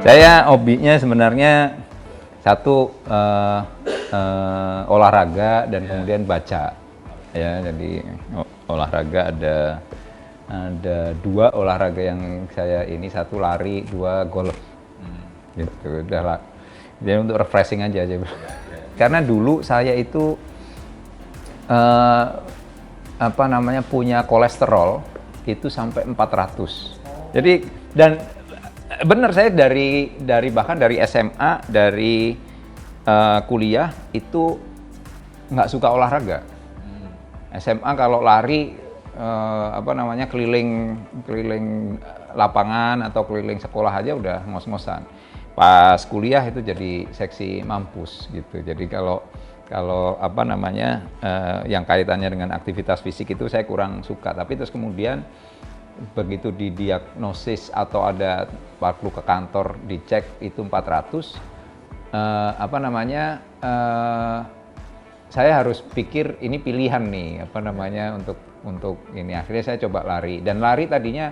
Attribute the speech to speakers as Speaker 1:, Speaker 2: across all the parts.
Speaker 1: Saya hobinya sebenarnya satu olahraga dan kemudian baca. Ya, jadi olahraga ada dua olahraga yang saya ini, satu lari, dua golf. Gitu, udah lah. Jadi untuk refreshing aja. Karena dulu saya itu punya kolesterol itu sampai 400. Jadi dan benar, saya bahkan dari SMA, dari kuliah itu nggak suka olahraga. SMA kalau lari keliling lapangan atau keliling sekolah aja udah ngos-ngosan. Pas kuliah itu jadi seksi mampus gitu. Jadi kalau yang kaitannya dengan aktivitas fisik itu saya kurang suka. Tapi terus kemudian begitu didiagnosis atau ada waktu ke kantor dicek itu 400, saya harus pikir ini pilihan nih untuk ini. Akhirnya saya coba lari, dan lari tadinya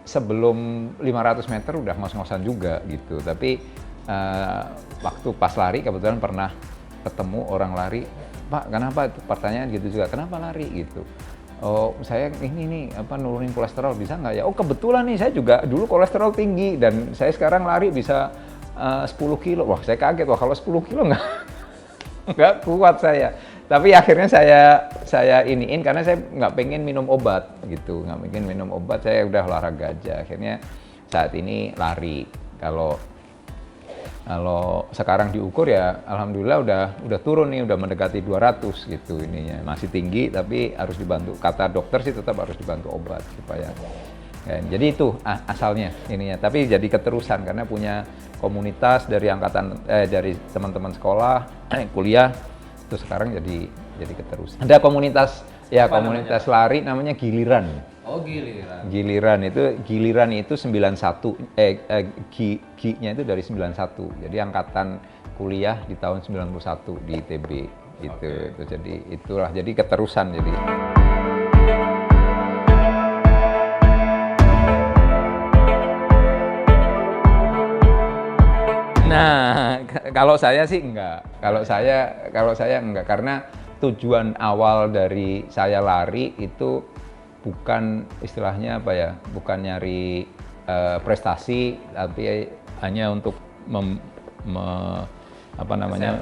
Speaker 1: sebelum 500 meter udah ngos-ngosan juga gitu. Tapi waktu pas lari kebetulan pernah ketemu orang lari, Pak kenapa, pertanyaan gitu juga, kenapa lari gitu. Oh saya ini nurunin kolesterol, bisa nggak ya? Oh kebetulan nih saya juga dulu kolesterol tinggi dan saya sekarang lari bisa 10 kilo. Wah saya kaget, wah kalau 10 kilo nggak kuat saya. Tapi akhirnya saya iniin karena saya nggak pengen minum obat gitu, saya udah olahraga aja. Akhirnya saat ini lari. Kalau sekarang diukur ya alhamdulillah udah turun nih, udah mendekati 200 gitu ininya. Masih tinggi tapi harus dibantu, kata dokter sih tetap harus dibantu obat supaya ya, jadi itu asalnya ininya. Tapi jadi keterusan karena punya komunitas dari dari teman-teman sekolah, kuliah, itu sekarang jadi keterusan. Ada komunitas komunitas lari namanya Giliran.
Speaker 2: Oh Giliran.
Speaker 1: Giliran itu 91, G-nya itu dari 91. Jadi angkatan kuliah di tahun 91 di ITB gitu. Okay. Jadi itulah, jadi keterusan jadi. Nah, kalau saya sih enggak. Kalau saya enggak, karena tujuan awal dari saya lari itu bukan istilahnya bukan nyari prestasi, tapi hanya untuk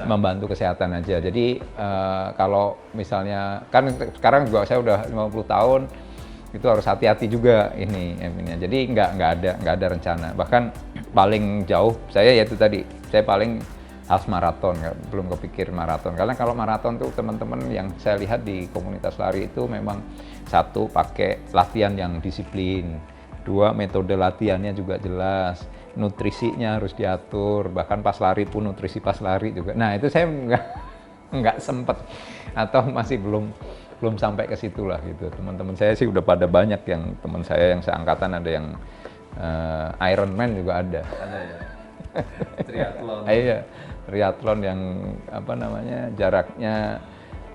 Speaker 1: membantu kesehatan aja. Jadi kalau misalnya kan sekarang juga saya udah 50 tahun, itu harus hati-hati juga ininya. Jadi nggak ada rencana. Bahkan paling jauh saya yaitu tadi, saya paling half maraton, belum kepikir maraton. Karena kalau maraton tuh teman-teman yang saya lihat di komunitas lari itu memang satu pakai latihan yang disiplin, dua metode latihannya juga jelas, nutrisinya harus diatur, bahkan pas lari pun nutrisi pas lari juga. Nah itu saya nggak sempet atau masih belum sampai ke situ lah gitu. Teman-teman saya sih udah pada banyak, yang teman saya yang seangkatan ada yang Ironman juga ada.
Speaker 2: Ada ya. Triathlon.
Speaker 1: Iya, triathlon yang jaraknya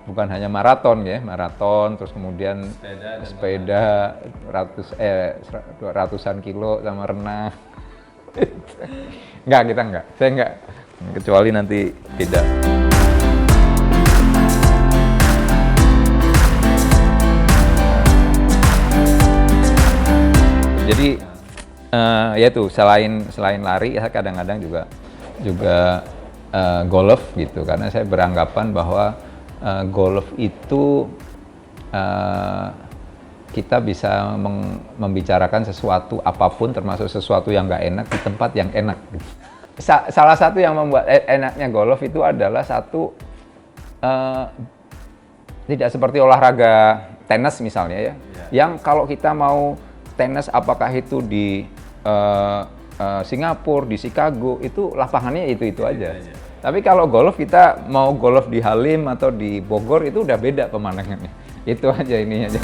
Speaker 1: bukan hanya maraton terus kemudian sepeda ratusan kilo sama renang. Saya enggak, kecuali nanti tidak. Jadi yaitu selain lari, saya kadang-kadang juga golf gitu, karena saya beranggapan bahwa golf itu kita bisa membicarakan sesuatu apapun, termasuk sesuatu yang nggak enak di tempat yang enak. Gitu. Salah satu yang membuat enaknya golf itu adalah tidak seperti olahraga tenis misalnya ya, yang kalau kita mau tenis apakah itu di Singapura, di Chicago, itu lapangannya itu aja. Tapi kalau golf, kita mau golf di Halim atau di Bogor itu udah beda pemandangannya. Itu aja ininya aja.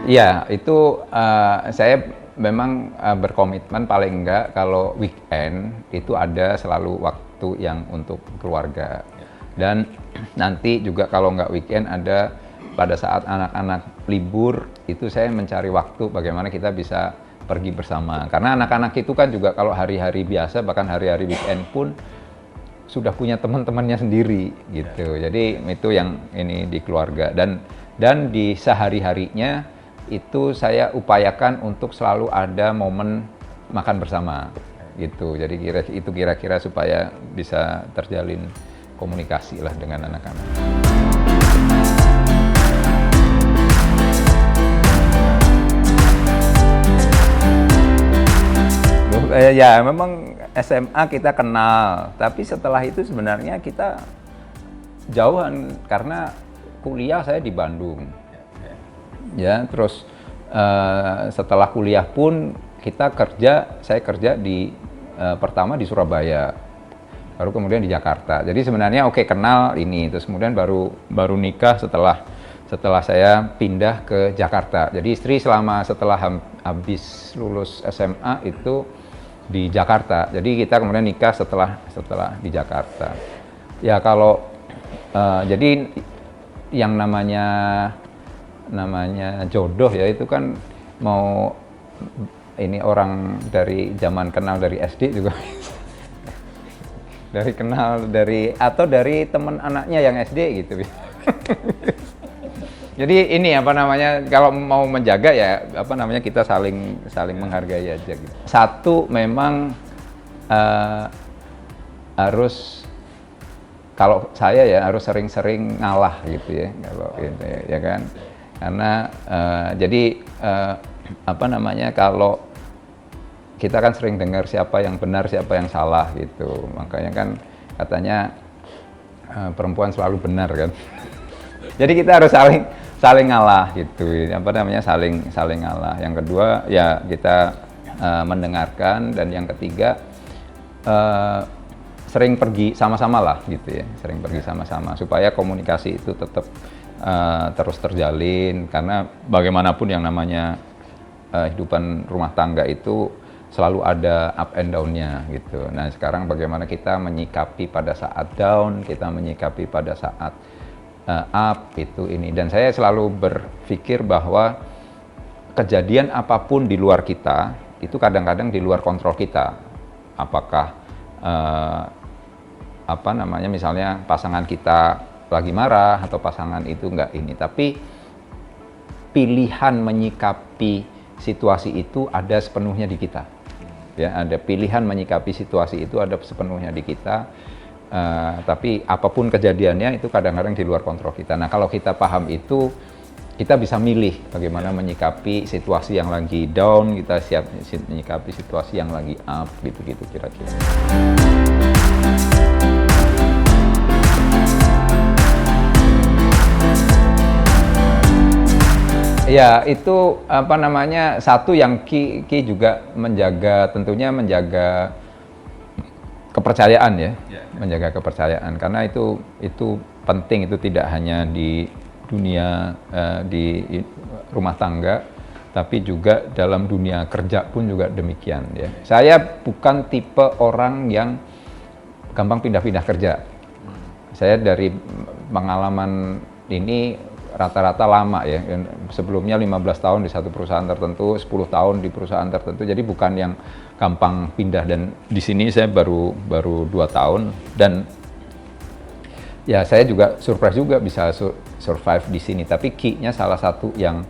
Speaker 1: Ya, itu saya memang berkomitmen paling enggak kalau weekend itu ada selalu waktu yang untuk keluarga. Dan nanti juga kalau nggak weekend ada pada saat anak-anak libur itu saya mencari waktu bagaimana kita bisa pergi bersama. Karena anak-anak itu kan juga kalau hari-hari biasa bahkan hari-hari weekend pun sudah punya teman-temannya sendiri gitu. Jadi itu yang ini di keluarga dan di sehari-harinya itu saya upayakan untuk selalu ada momen makan bersama gitu. Jadi kira-kira supaya bisa terjalin komunikasi lah dengan anak-anak. Ya memang SMA kita kenal, tapi setelah itu sebenarnya kita jauhan karena kuliah saya di Bandung. Ya, terus setelah kuliah pun saya kerja di pertama di Surabaya, baru kemudian di Jakarta. Jadi sebenarnya oke kenal ini, terus kemudian baru nikah setelah saya pindah ke Jakarta. Jadi istri setelah habis lulus SMA itu di Jakarta. Jadi kita kemudian nikah setelah di Jakarta. Ya kalau jadi yang namanya jodoh ya itu kan mau ini orang dari zaman kenal dari SD juga atau dari teman anaknya yang SD gitu. Jadi ini kalau mau menjaga ya kita saling menghargai aja gitu. Satu memang harus kalau saya ya harus sering-sering ngalah gitu ya kalau gitu ya kan. Karena kalau kita kan sering dengar siapa yang benar siapa yang salah gitu. Makanya kan katanya perempuan selalu benar kan. Jadi kita harus saling ngalah gitu, saling ngalah. Yang kedua ya kita mendengarkan, dan yang ketiga sering pergi sama-sama lah gitu ya, sering pergi sama-sama supaya komunikasi itu tetap terus terjalin, karena bagaimanapun yang namanya kehidupan rumah tangga itu selalu ada up and down-nya gitu. Nah sekarang bagaimana kita menyikapi pada saat down, kita menyikapi pada saat up itu ini. Dan saya selalu berpikir bahwa kejadian apapun di luar kita itu kadang-kadang di luar kontrol kita. Apakah misalnya pasangan kita lagi marah atau pasangan itu enggak ini, tapi pilihan menyikapi situasi itu ada sepenuhnya di kita. Ya, ada pilihan menyikapi situasi itu ada sepenuhnya di kita. Tapi apapun kejadiannya itu kadang-kadang di luar kontrol kita. Nah kalau kita paham itu, kita bisa milih bagaimana menyikapi situasi yang lagi down, kita siap menyikapi situasi yang lagi up, gitu-gitu kira-kira. Ya itu satu yang Ki juga tentunya menjaga kepercayaan ya, menjaga kepercayaan, karena itu penting, itu tidak hanya di dunia di rumah tangga, tapi juga dalam dunia kerja pun juga demikian ya. Saya bukan tipe orang yang gampang pindah-pindah kerja. Saya dari pengalaman ini rata-rata lama ya, sebelumnya 15 tahun di satu perusahaan tertentu, 10 tahun di perusahaan tertentu, jadi bukan yang gampang pindah. Dan di sini saya baru 2 tahun, dan ya saya juga surprise juga bisa survive di sini. Tapi key-nya salah satu yang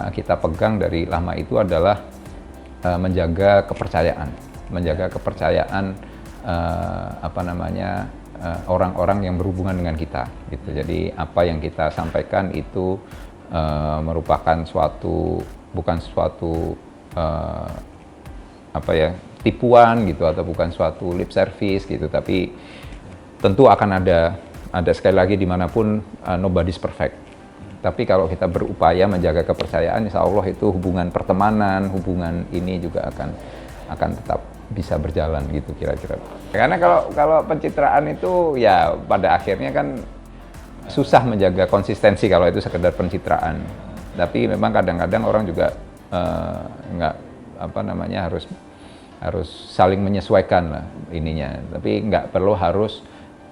Speaker 1: kita pegang dari lama itu adalah menjaga kepercayaan orang-orang yang berhubungan dengan kita gitu. Jadi apa yang kita sampaikan itu merupakan bukan suatu tipuan gitu, atau bukan suatu lip service gitu, tapi tentu akan ada sekali lagi dimanapun nobody's perfect. Tapi kalau kita berupaya menjaga kepercayaan, insya Allah itu hubungan pertemanan, hubungan ini juga akan tetap bisa berjalan gitu kira-kira. Karena kalau pencitraan itu ya pada akhirnya kan susah menjaga konsistensi kalau itu sekedar pencitraan. Tapi memang kadang-kadang orang juga harus saling menyesuaikan lah ininya. Tapi nggak perlu harus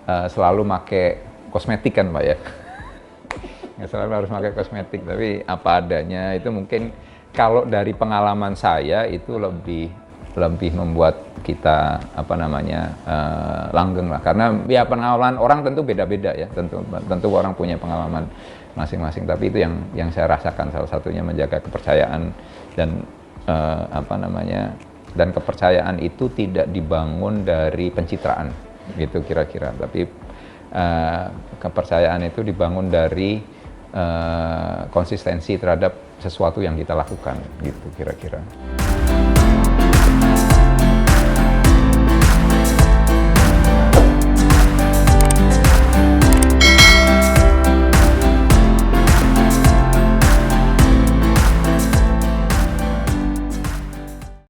Speaker 1: selalu pakai kosmetik kan Pak ya. nggak selalu harus pakai kosmetik, tapi apa adanya. Itu mungkin kalau dari pengalaman saya itu lebih membuat kita langgeng lah, karena ya pengalaman orang tentu beda-beda ya, tentu orang punya pengalaman masing-masing, tapi itu yang saya rasakan salah satunya menjaga kepercayaan dan dan kepercayaan itu tidak dibangun dari pencitraan gitu kira-kira, tapi kepercayaan itu dibangun dari konsistensi terhadap sesuatu yang kita lakukan gitu kira-kira.